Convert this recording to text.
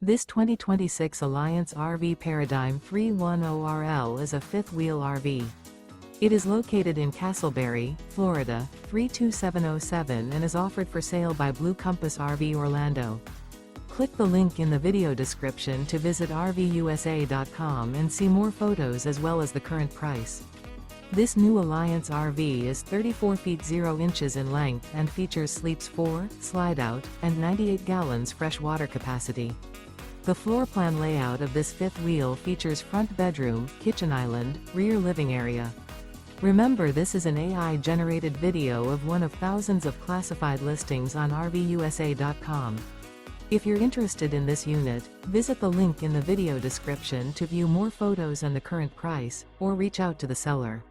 This 2026 Alliance RV Paradigm 310RL is a fifth-wheel RV. It is located in Casselberry, Florida, 32707 and is offered for sale by Blue Compass RV Orlando. Click the link in the video description to visit RVUSA.com and see more photos as well as the current price. This new Alliance RV is 34 feet 0 inches in length and features sleeps 4, Slideout, and 98 gallons fresh water capacity. The floor plan layout of this fifth wheel features front bedroom, kitchen island, rear living area. Remember, this is an AI-generated video of one of thousands of classified listings on RVUSA.com. If you're interested in this unit, visit the link in the video description to view more photos and the current price, or reach out to the seller.